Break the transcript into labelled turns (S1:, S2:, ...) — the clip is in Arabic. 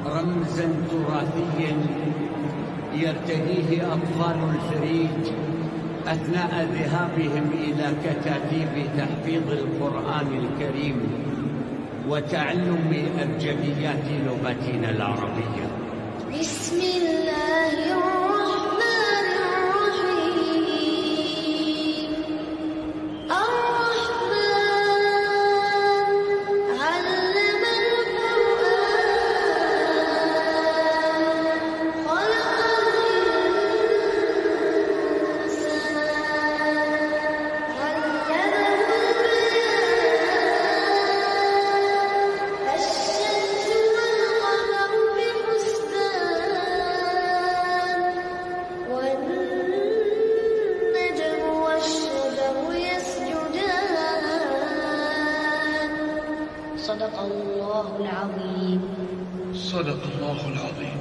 S1: رمزا تراثيا يرتديه أطفال الفريج أثناء ذهابهم إلى كتاتيب تحفيظ القرآن الكريم وتعلم أبجديات لغتنا العربية.
S2: بسم الله الرحمن الرحيم. الرحمن علم القرآن خلق الإنسان علمه البيان. الشمس والقمر بحسبان والنجم والشجر يسجدان. صدق الله العظيم.
S3: صدق الله العظيم.